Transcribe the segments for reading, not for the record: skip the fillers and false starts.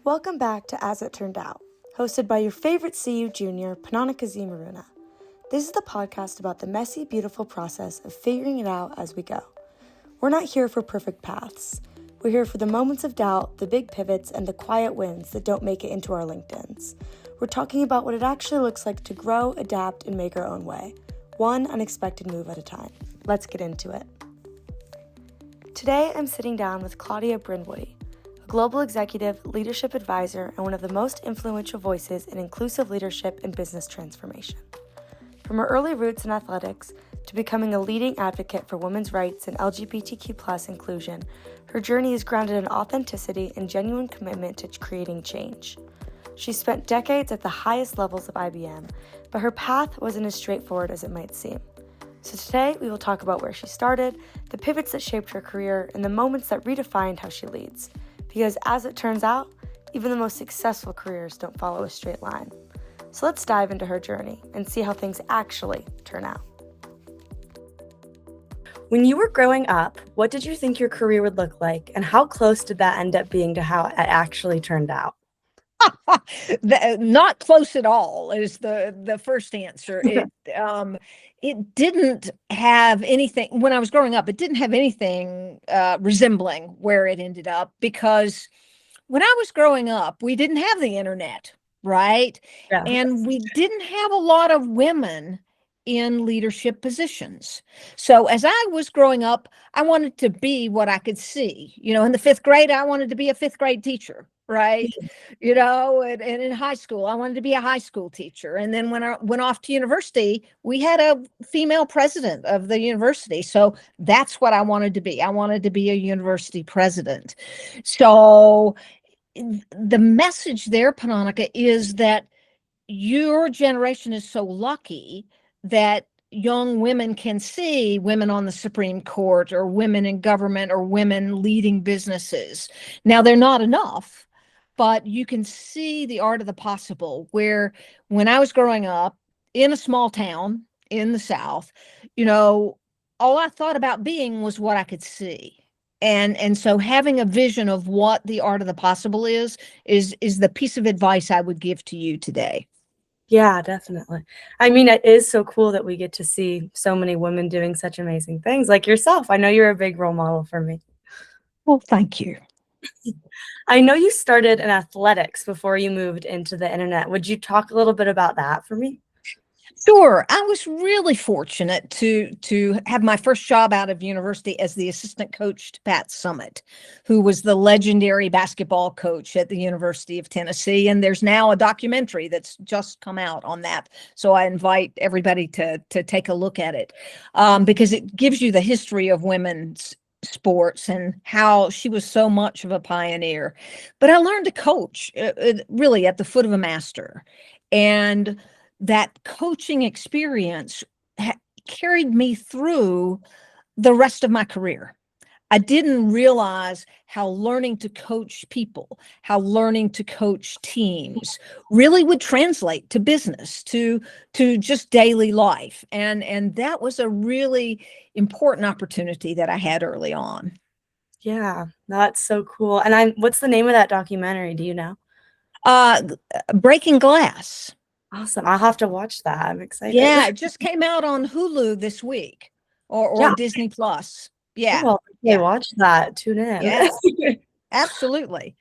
Welcome back to As It Turned Out, hosted by your favorite CU junior, Panonica Z. Maruna. This is the podcast about the messy, beautiful process of figuring it out as we go. We're not here for perfect paths. We're here for the moments of doubt, the big pivots, and the quiet wins that don't make it into our LinkedIns. We're talking about what it actually looks like to grow, adapt, and make our own way, one unexpected move at a time. Let's get into it. Today, I'm sitting down with Claudia Brind-Woody, a global executive, leadership advisor, and one of the most influential voices in inclusive leadership and business transformation. From her early roots in athletics to becoming a leading advocate for women's rights and LGBTQ+ inclusion, her journey is grounded in authenticity and genuine commitment to creating change. She spent decades at the highest levels of IBM, but her path wasn't as straightforward as it might seem. So today, we will talk about where she started, the pivots that shaped her career, and the moments that redefined how she leads. Because as it turns out, even the most successful careers don't follow a straight line. So let's dive into her journey and see how things actually turn out. When you were growing up, what did you think your career would look like, and how close did that end up being to how it actually turned out? Not close at all is the first answer. It didn't have anything when I was growing up. It didn't have anything resembling where it ended up, because when I was growing up, we didn't have the internet, right? Yeah. And we didn't have a lot of women in leadership positions. So as I was growing up, I wanted to be what I could see. In the fifth grade, I wanted to be a fifth grade teacher, right? And in high school, I wanted to be a high school teacher. And then when I went off to university, we had a female president of the university. So that's what I wanted to be. I wanted to be a university president. So the message there, Panonica, is that your generation is so lucky that young women can see women on the Supreme Court or women in government or women leading businesses. Now, they're not enough, but you can see the art of the possible, where when I was growing up in a small town in the South, all I thought about being was what I could see. And so having a vision of what the art of the possible is the piece of advice I would give to you today. Yeah, definitely. I mean, it is so cool that we get to see so many women doing such amazing things like yourself. I know you're a big role model for me. Well, thank you. I know you started in athletics before you moved into the internet. Would you talk a little bit about that for me? Sure. I was really fortunate to have my first job out of university as the assistant coach to Pat Summitt, who was the legendary basketball coach at the University of Tennessee. And there's now a documentary that's just come out on that. So I invite everybody to take a look at it, because it gives you the history of women's sports and how she was so much of a pioneer. But I learned to coach really at the foot of a master. And that coaching experience carried me through the rest of my career. I didn't realize how learning to coach people, how learning to coach teams really would translate to business, to just daily life. And that was a really important opportunity that I had early on. Yeah, that's so cool. And what's the name of that documentary? Do you know? Breaking Glass. Awesome. I'll have to watch that. I'm excited. Yeah, it just came out on Hulu this week or Disney Plus. Yeah. Cool. Okay, watch that. Tune in. Yeah, absolutely.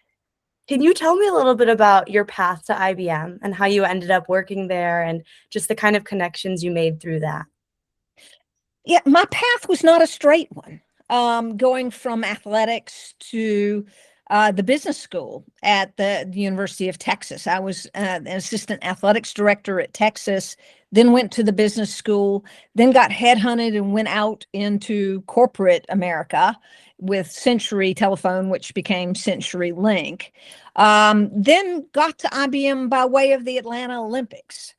Can you tell me a little bit about your path to IBM and how you ended up working there and just the kind of connections you made through that? Yeah, my path was not a straight one. Going from athletics to the business school at the University of Texas. I was an assistant athletics director at Texas, then went to the business school, then got headhunted and went out into corporate America with Century Telephone, which became CenturyLink. Then got to IBM by way of the Atlanta Olympics.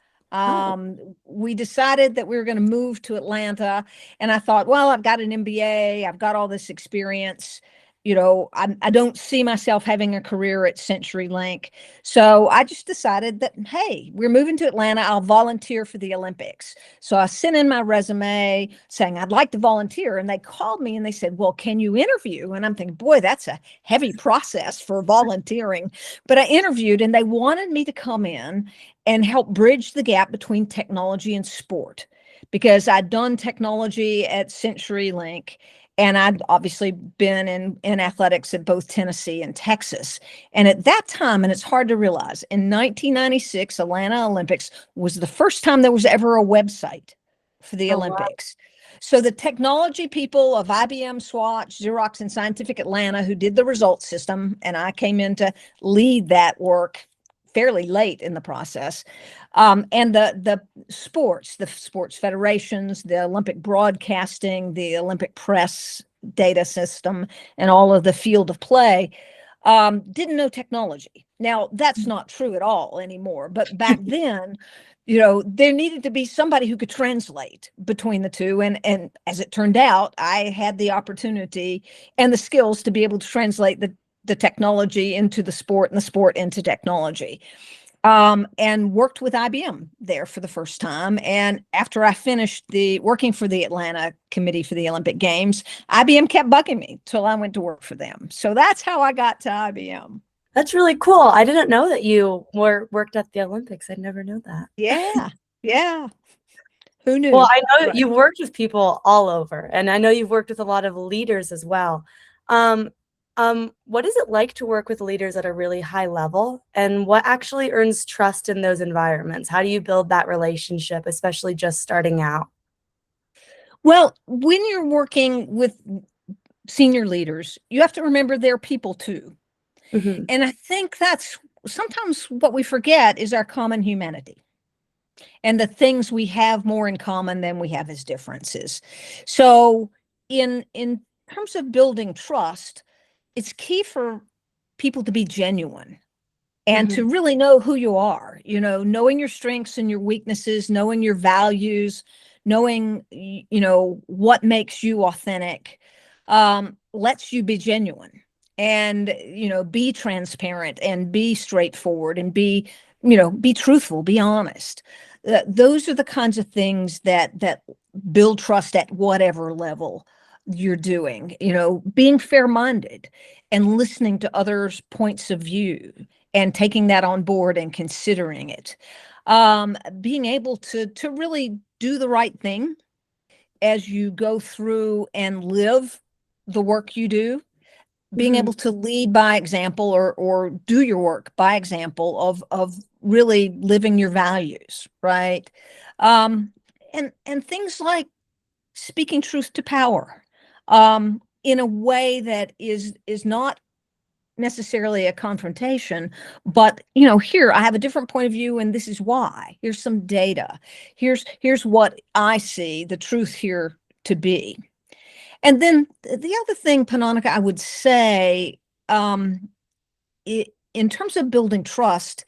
We decided that we were going to move to Atlanta, and I thought, well, I've got an MBA, I've got all this experience. I don't see myself having a career at CenturyLink. So I just decided that, hey, we're moving to Atlanta. I'll volunteer for the Olympics. So I sent in my resume saying I'd like to volunteer. And they called me and they said, well, can you interview? And I'm thinking, boy, that's a heavy process for volunteering. But I interviewed and they wanted me to come in and help bridge the gap between technology and sport, because I'd done technology at CenturyLink. And I'd obviously been in athletics at both Tennessee and Texas. And at that time, and it's hard to realize, in 1996, Atlanta Olympics was the first time there was ever a website for the Olympics. Wow. So the technology people of IBM, Swatch, Xerox, and Scientific Atlanta, who did the results system, and I came in to lead that work fairly late in the process. And the sports federations, the Olympic broadcasting, the Olympic press data system, and all of the field of play didn't know technology. Now, that's not true at all anymore. But back then, there needed to be somebody who could translate between the two. And as it turned out, I had the opportunity and the skills to be able to translate the technology into the sport and the sport into technology. And worked with IBM there for the first time. And after I finished working for the Atlanta Committee for the Olympic Games, IBM kept bugging me till I went to work for them. So that's how I got to IBM. That's really cool. I didn't know that you worked at the Olympics. I never knew that. Yeah. Yeah. Who knew? Well, I know that you've worked with people all over, and I know you've worked with a lot of leaders as well. What is it like to work with leaders at a really high level, and what actually earns trust in those environments? How do you build that relationship, especially just starting out? Well, when you're working with senior leaders, you have to remember they're people too. Mm-hmm. And I think that's sometimes what we forget is our common humanity and the things we have more in common than we have as differences. So in terms of building trust, it's key for people to be genuine and to really know who you are, knowing your strengths and your weaknesses, knowing your values, knowing, what makes you authentic, lets you be genuine and, be transparent and be straightforward and be truthful, be honest. Those are the kinds of things that build trust at whatever level you're doing, being fair-minded and listening to others' points of view and taking that on board and considering it. Being able to really do the right thing as you go through and live the work you do, being able to lead by example or do your work by example of really living your values, right? And things like speaking truth to power, in a way that is not necessarily a confrontation, but here I have a different point of view and this is why. Here's some data. Here's what I see the truth here to be. And then the other thing, Panonica, I would say, in terms of building trust,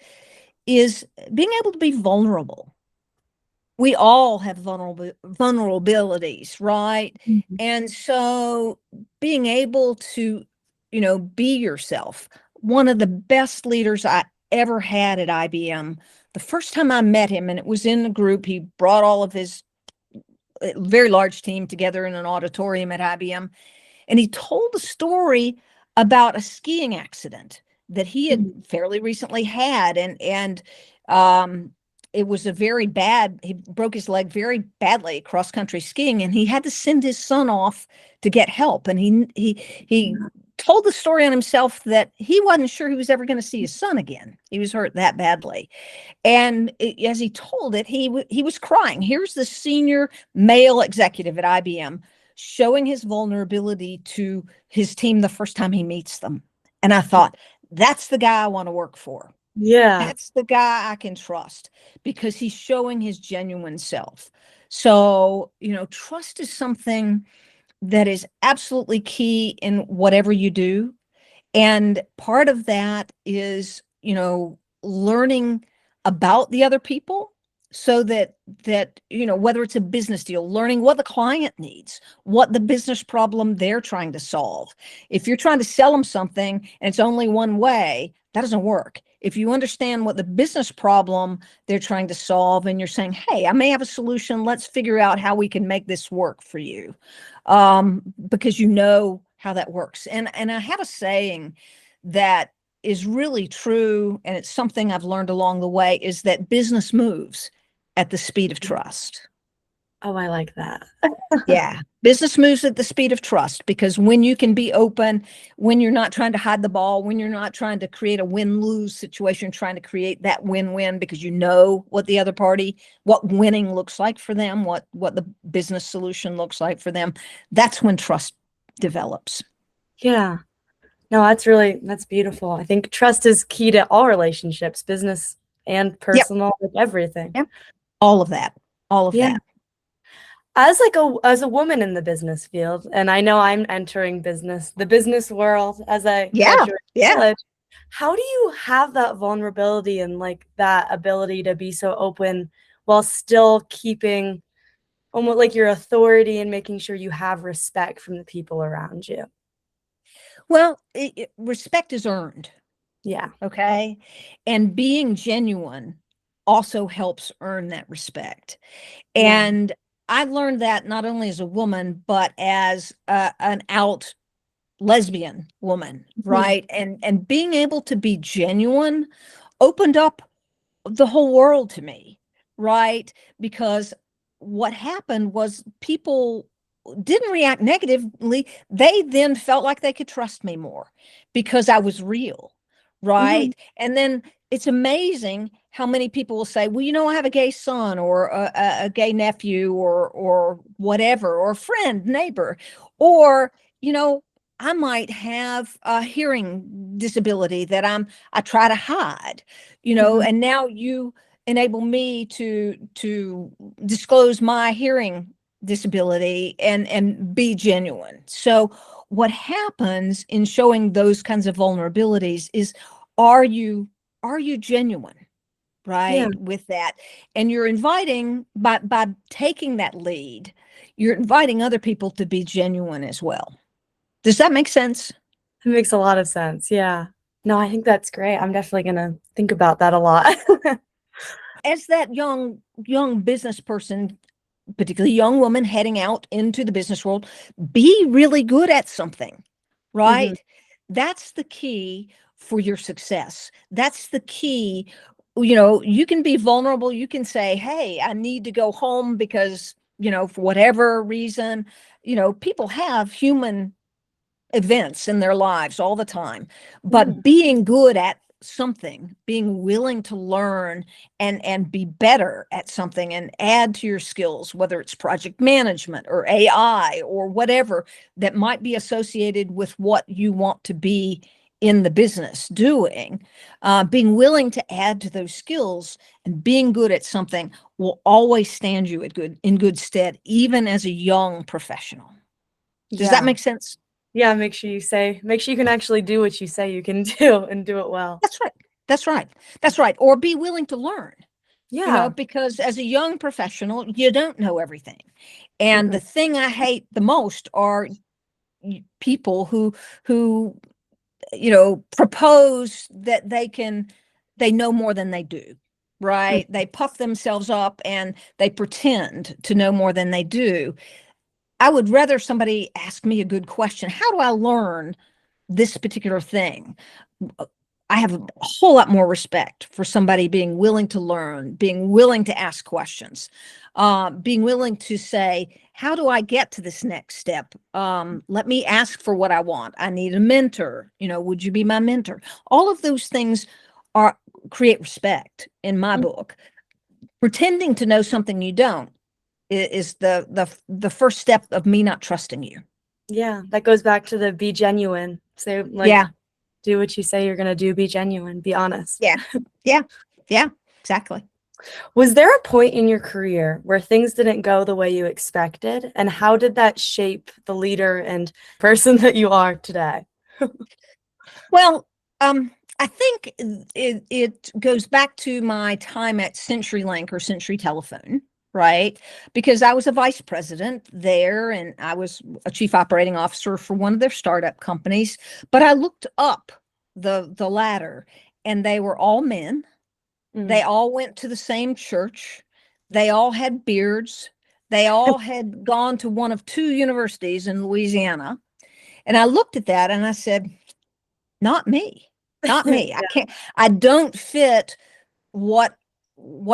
is being able to be vulnerable. We all have vulnerabilities, right? Mm-hmm. And so being able to, be yourself. One of the best leaders I ever had at IBM, the first time I met him, and it was in a group, he brought all of his very large team together in an auditorium at IBM. And he told a story about a skiing accident that he had fairly recently had. And it was he broke his leg very badly cross country skiing, and he had to send his son off to get help. And he told the story on himself that he wasn't sure he was ever going to see his son again. He was hurt that badly. And as he told it, he was crying. Here's the senior male executive at IBM showing his vulnerability to his team the first time he meets them. And I thought, that's the guy I want to work for. Yeah. That's the guy I can trust because he's showing his genuine self. So, trust is something that is absolutely key in whatever you do. And part of that is, learning about the other people so that whether it's a business deal, learning what the client needs, what the business problem they're trying to solve. If you're trying to sell them something and it's only one way, that doesn't work. If you understand what the business problem they're trying to solve and you're saying, hey, I may have a solution, let's figure out how we can make this work for you, because you know how that works. And I have a saying that is really true, and it's something I've learned along the way, is that business moves at the speed of trust. Oh, I like that. Yeah. Business moves at the speed of trust, because when you can be open, when you're not trying to hide the ball, when you're not trying to create a win-lose situation, trying to create that win-win because you know what the other party, what winning looks like for them, what the business solution looks like for them, that's when trust develops. Yeah. No, that's beautiful. I think trust is key to all relationships, business and personal, like everything. Yep. All of that. All of Yeah. that. As a woman in the business field, and I know I'm entering the business world as I graduate college, how do you have that vulnerability and like that ability to be so open while still keeping almost like your authority and making sure you have respect from the people around you? Well, respect is earned. Yeah. Okay. And being genuine also helps earn that respect. Yeah. And I learned that not only as a woman, but as an out lesbian woman, right? And being able to be genuine opened up the whole world to me, right? Because what happened was people didn't react negatively. They then felt like they could trust me more because I was real, right? And then it's amazing how many people will say, well, I have a gay son or a gay nephew or whatever, or a friend, neighbor, or, I might have a hearing disability that I try to hide, and now you enable me to disclose my hearing disability and be genuine. So what happens in showing those kinds of vulnerabilities is, are you genuine, right? Yeah. With that, and you're inviting, by taking that lead, you're inviting other people to be genuine as well. Does that make sense? It makes a lot of sense. Yeah. No, I think that's great. I'm definitely gonna think about that a lot. As that young business person, particularly young woman heading out into the business world, be really good at something, right? That's the key for your success. That's the key. You can be vulnerable. You can say, hey, I need to go home because, for whatever reason, people have human events in their lives all the time. But being good at something, being willing to learn and be better at something and add to your skills, whether it's project management or AI or whatever that might be associated with what you want to be in the business doing, being willing to add to those skills and being good at something will always stand you in good stead, even as a young professional. Does that make sense? Yeah, make sure you can actually do what you say you can do and do it well. That's right. That's right. That's right. Or be willing to learn, Yeah. because as a young professional, you don't know everything. And the thing I hate the most are people who propose that they know more than they do, right? They puff themselves up and they pretend to know more than they do. I would rather somebody ask me a good question. How do I learn this particular thing? I have a whole lot more respect for somebody being willing to learn, being willing to ask questions, being willing to say, how do I get to this next step? Let me ask for what I want. I need a mentor. Would you be my mentor? All of those things create respect in my book. Pretending to know something you don't is the first step of me not trusting you. Yeah, that goes back to the be genuine. So do what you say you're going to do, be genuine, be honest. Yeah, exactly. Was there a point in your career where things didn't go the way you expected? And how did that shape the leader and person that you are today? Well, I think it goes back to my time at CenturyLink or Century Telephone, right? Because I was a vice president there and I was a chief operating officer for one of their startup companies. But I looked up the ladder and they were all men. They all went to the same church. They all had beards. They all had gone to one of two universities in Louisiana. And I looked at that and I said, not me, not me. I can't, I don't fit what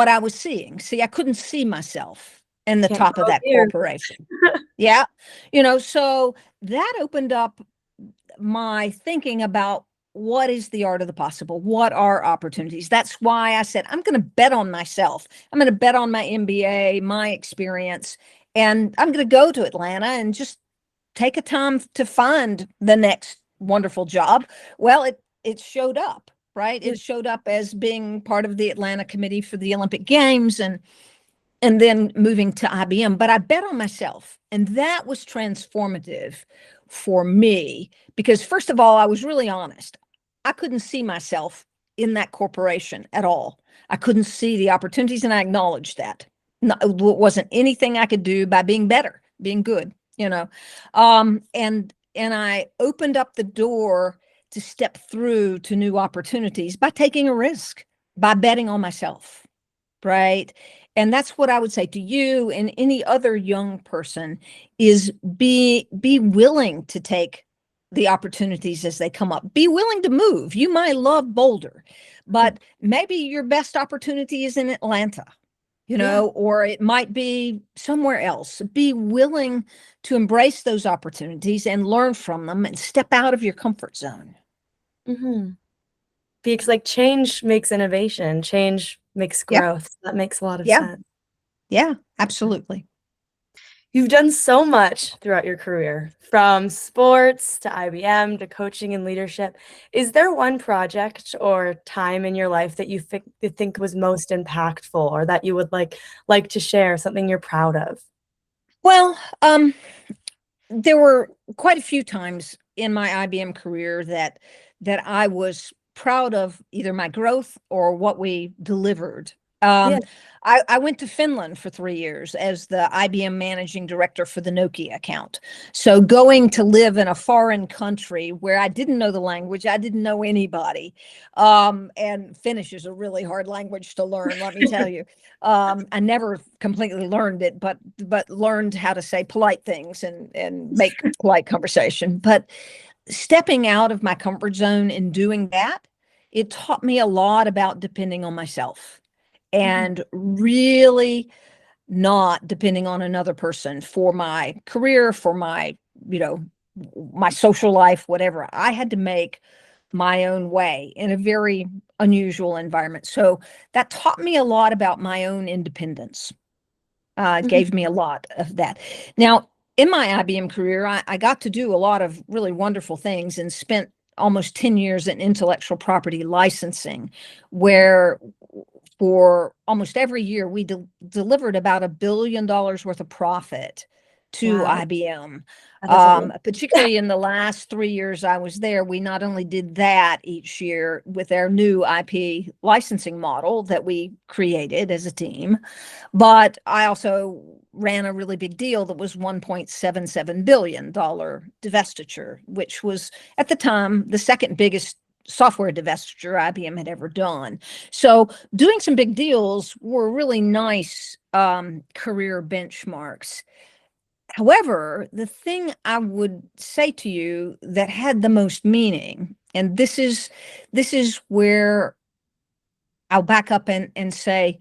I was seeing. See, I couldn't see myself in the Can't top of go that here. corporation. Yeah. So that opened up my thinking about what is the art of the possible? What are opportunities? That's why I said, I'm going to bet on myself. I'm going to bet on my MBA, my experience, and I'm going to go to Atlanta and just take a time to find the next wonderful job. Well, it showed up, right? It showed up as being part of the Atlanta committee for the Olympic Games and then moving to IBM. But I bet on myself. And that was transformative for me because, first of all, I was really honest. I couldn't see myself in that corporation at all. I couldn't see the opportunities, and I acknowledged that. No, it wasn't anything I could do by being better, being good, and I opened up the door to step through to new opportunities by taking a risk, by betting on myself, right? And that's what I would say to you and any other young person is be willing to take the opportunities as they come up. Be willing to move. You might love Boulder, but maybe your best opportunity is in Atlanta, or it might be somewhere else. Be willing to embrace those opportunities and learn from them and step out of your comfort zone. Because like change makes innovation, change makes growth. That makes a lot of sense. Yeah, absolutely. You've done so much throughout your career, from sports to IBM to coaching and leadership. Is there one project or time in your life that you think was most impactful, or that you would like to share, something you're proud of? Well, there were quite a few times in my IBM career that I was proud of either my growth or what we delivered. I went to Finland for 3 years as the IBM managing director for the Nokia account. So going to live in a foreign country where I didn't know the language, I didn't know anybody. And Finnish is a really hard language to learn, let me tell you. I never completely learned it, but learned how to say polite things and make polite conversation. But stepping out of my comfort zone and doing that, it taught me a lot about depending on myself and really not depending on another person for my career, for my, my social life, whatever. I had to make my own way in a very unusual environment. So that taught me a lot about my own independence. Gave me a lot of that. Now, in my IBM career, I got to do a lot of really wonderful things and spent almost 10 years in intellectual property licensing, where for almost every year we delivered about $1 billion worth of profit to IBM. Particularly in the last 3 years I was there, we not only did that each year with our new IP licensing model that we created as a team, but I also ran a really big deal that was $1.77 billion divestiture, which was at the time the second biggest software divestiture IBM had ever done. So doing some big deals were really nice career benchmarks. However, the thing I would say to you that had the most meaning, and this is where I'll back up and say,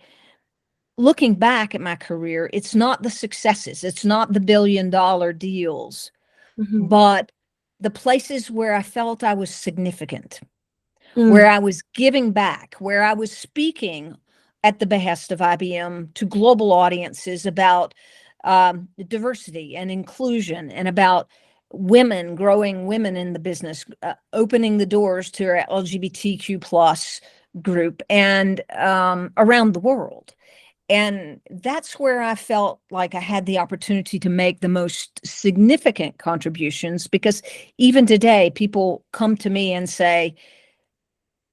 looking back at my career, it's not the successes, it's not the $1 billion deals, but the places where I felt I was significant, where I was giving back, where I was speaking at the behest of IBM to global audiences about diversity and inclusion and about women, growing women in the business, opening the doors to our LGBTQ plus group and around the world. And that's where I felt like I had the opportunity to make the most significant contributions, because even today, people come to me and say,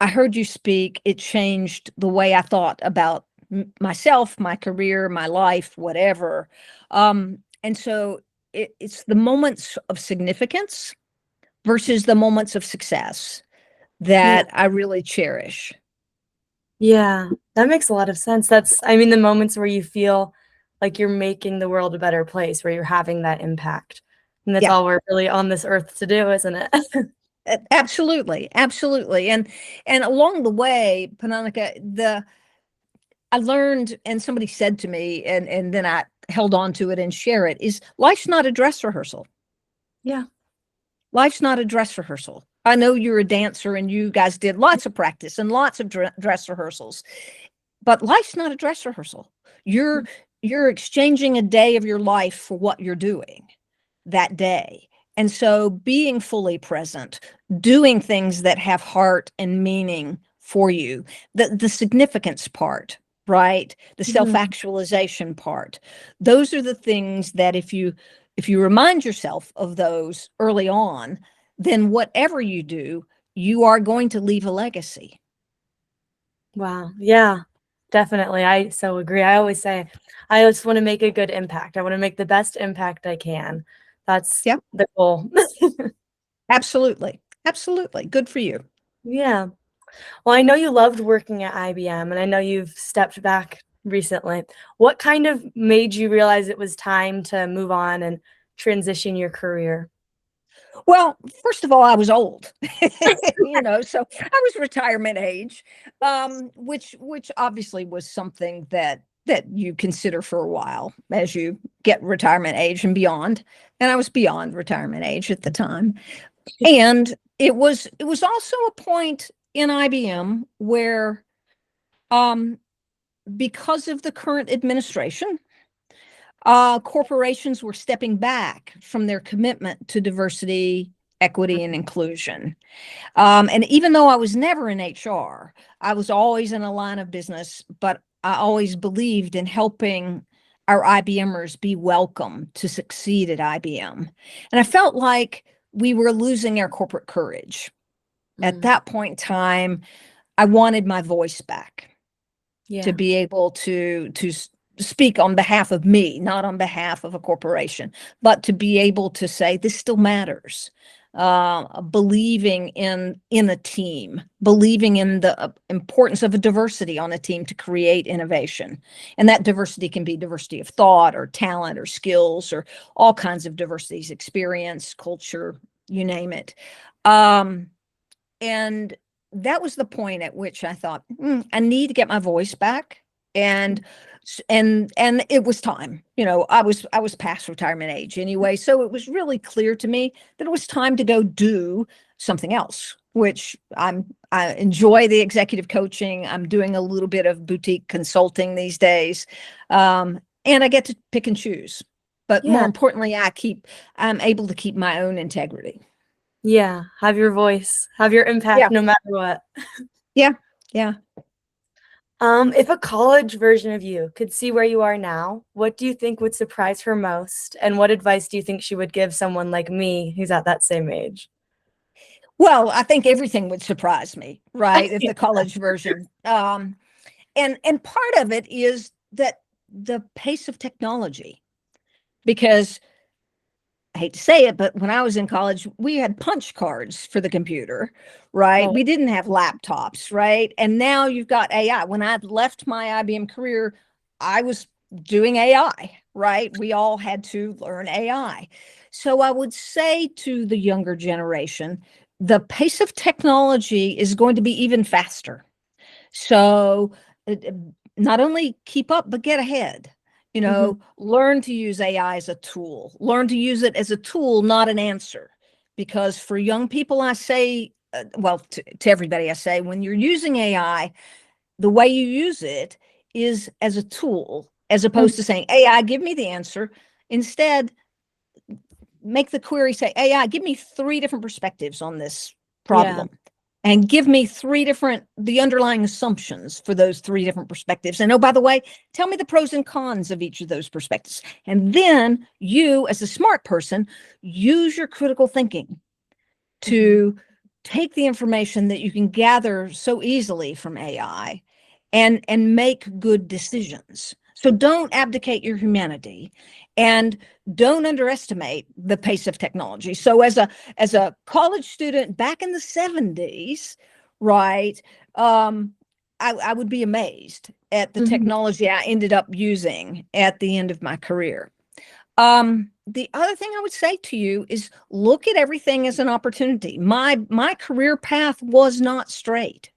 I heard you speak, it changed the way I thought about myself, my career, my life, whatever. And so it's the moments of significance versus the moments of success Yeah. that I really cherish. Yeah, that makes a lot of sense. I mean, the moments where you feel like you're making the world a better place, where you're having that impact. And that's Yeah, all we're really on this earth to do, isn't it? absolutely, absolutely. And along the way, Panonica, I learned, and somebody said to me, and then I held on to it and share it, is life's not a dress rehearsal. Yeah. Life's not a dress rehearsal. I know you're a dancer and you guys did lots of practice and lots of dress rehearsals, but life's not a dress rehearsal. You're you're exchanging a day of your life for what you're doing that day. And so being fully present, doing things that have heart and meaning for you, the significance part, right? The Mhm. self-actualization part. Those are the things that if you remind yourself of those early on, then whatever you do, you are going to leave a legacy. Wow. Yeah, definitely. I so agree. I always say, I just want to make a good impact. I want to make the best impact I can. That's Yeah, the goal. absolutely. Absolutely. Good for you. Yeah. Well, I know you loved working at IBM, and I know you've stepped back recently. What kind of made you realize it was time to move on and transition your career? Well, first of all, I was old, so I was retirement age, which obviously was something that you consider for a while as you get retirement age and beyond. And I was beyond retirement age at the time. And it was also a point in IBM where um, because of the current administration, corporations were stepping back from their commitment to diversity, equity, and inclusion. And even though I was never in HR, I was always in a line of business, but I always believed in helping our IBMers be welcome to succeed at IBM. And I felt like we were losing our corporate courage. At Mm, that point in time, I wanted my voice back to yeah. be able to speak on behalf of me, not on behalf of a corporation, but to be able to say this still matters. Believing in a team, believing in the importance of a diversity on a team to create innovation, and that diversity can be diversity of thought or talent or skills or all kinds of diversities, experience, culture, you name it. Um, and that was the point at which I thought, I need to get my voice back. And and it was time. I was past retirement age anyway, so it was really clear to me that it was time to go do something else, which I enjoy the executive coaching. I'm doing a little bit of boutique consulting these days. And I get to pick and choose. But more Yeah. importantly, I'm able to keep my own integrity. Yeah. Have your voice, have your impact Yeah. no matter what. Yeah. Yeah. If a college version of you could see where you are now, what do you think would surprise her most? And what advice do you think she would give someone like me who's at that same age? Well, I think everything would surprise me, right? If the college version. And part of it is that the pace of technology, because I hate to say it, but when I was in college, we had punch cards for the computer, right? Oh, We didn't have laptops, right? And now you've got AI. When I left my IBM career, I was doing AI, right? We all had to learn AI. So I would say to the younger generation, the pace of technology is going to be even faster. So not only keep up, but get ahead. mhm. Learn to use AI as a tool. Learn to use it as a tool, not an answer. Because for young people, I say, well, to everybody, I say, when you're using AI, the way you use it is as a tool, as opposed to saying, AI, give me the answer. Instead, make the query say, AI, give me 3 different perspectives on this Yeah. problem and give me the underlying assumptions for those 3 different perspectives. And oh, by the way, tell me the pros and cons of each of those perspectives. And then you, as a smart person, use your critical thinking Mhm. to take the information that you can gather so easily from AI and make good decisions. So don't abdicate your humanity, and don't underestimate the pace of technology. So as a college student back in the 70s, right, I would be amazed at the technology I ended up using at the end of my career. The other thing I would say to you is look at everything as an opportunity. My career path was not straight.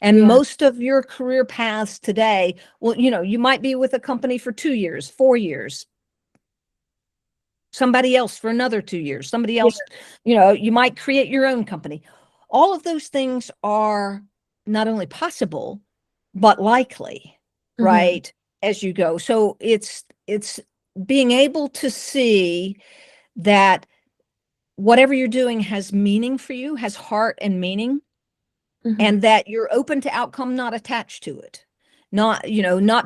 And most of your career paths today, well, you might be with a company for 2 years, 4 years, somebody else for another 2 years, somebody else, you might create your own company. All of those things are not only possible, but likely, right, as you go. So it's being able to see that whatever you're doing has meaning for you, has heart and meaning, and that you're open to outcome, not attached to it. Not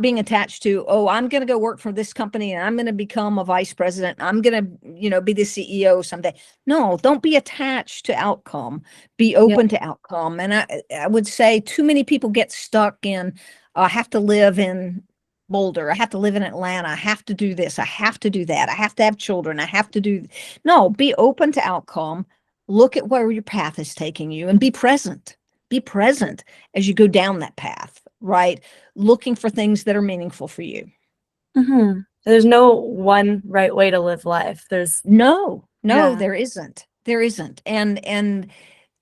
being attached to, oh, I'm going to go work for this company and I'm going to become a vice president. I'm going to, be the CEO someday. No, don't be attached to outcome. Be open to outcome. And I would say too many people get stuck in, I have to live in Boulder. I have to live in Atlanta. I have to do this. I have to do that. I have to have children. I have to do. No, be open to outcome. Look at where your path is taking you and be present. Be present as you go down that path, right? Looking for things that are meaningful for you. There's no one right way to live life. There's no, there isn't. There isn't. And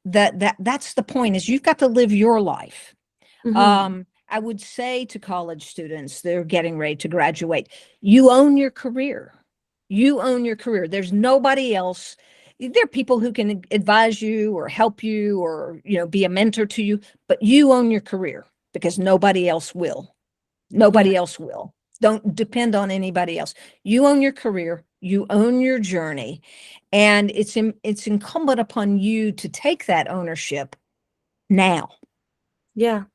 that's the point, is you've got to live your life. I would say to college students, they're getting ready to graduate, you own your career. You own your career. There's nobody else. There are people who can advise you or help you or, be a mentor to you, but you own your career because nobody else will. Nobody else will. Don't depend on anybody else. You own your career. You own your journey. And it's incumbent upon you to take that ownership now. Yeah.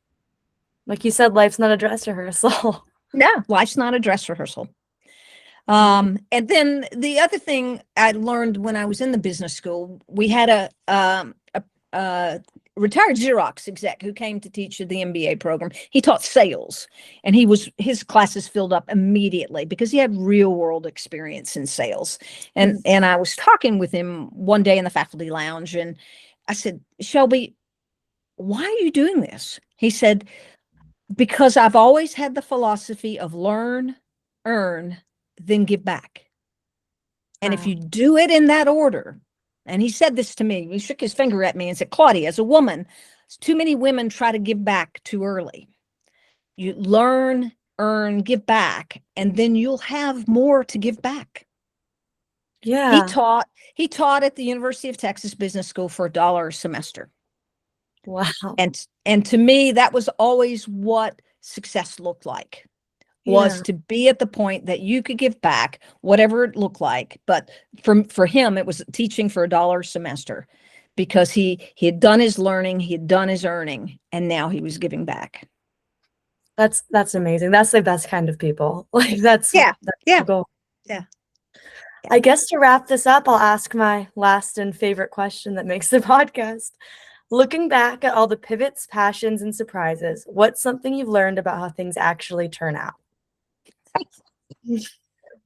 Like you said, life's not a dress rehearsal. No, life's not a dress rehearsal. And then the other thing I learned when I was in the business school, we had a retired Xerox exec who came to teach the MBA program. He taught sales, and his classes filled up immediately because he had real world experience in sales. And I was talking with him one day in the faculty lounge, and I said, Shelby, why are you doing this? He said, because I've always had the philosophy of learn, earn, then give back. And if you do it in that order, and he said this to me, he shook his finger at me and said, Claudia, as a woman, too many women try to give back too early. You learn, earn, give back, and then you'll have more to give back. Yeah. He taught at the University of Texas Business School for $1 a semester. Wow. And to me, that was always what success looked like. Was to be at the point that you could give back whatever it looked like. But for him, it was teaching for $1 a semester because he had done his learning, he had done his earning, and now he was giving back. That's amazing. That's the best kind of people. Like that's the goal. Yeah. I guess to wrap this up, I'll ask my last and favorite question that makes the podcast. Looking back at all the pivots, passions, and surprises, what's something you've learned about how things actually turn out?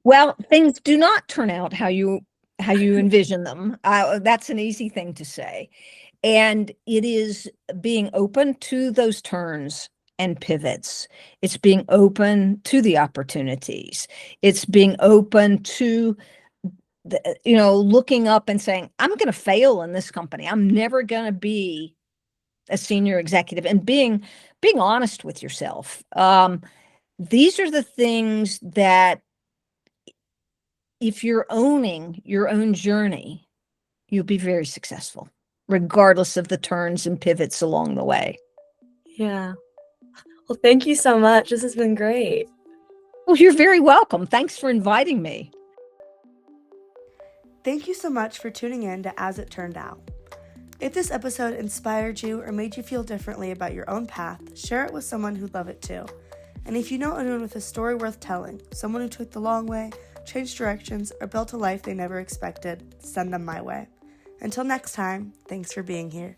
Well, things do not turn out how you envision them. That's an easy thing to say. And it is being open to those turns and pivots. It's being open to the opportunities. It's being open to looking up and saying, I'm going to fail in this company. I'm never going to be a senior executive, and being honest with yourself. These are the things that if you're owning your own journey, you'll be very successful, regardless of the turns and pivots along the way. Yeah. Well, thank you so much. This has been great. Well, you're very welcome. Thanks for inviting me. Thank you so much for tuning in to As It Turned Out. If this episode inspired you or made you feel differently about your own path, share it with someone who'd love it too. And if you know anyone with a story worth telling, someone who took the long way, changed directions, or built a life they never expected, send them my way. Until next time, thanks for being here.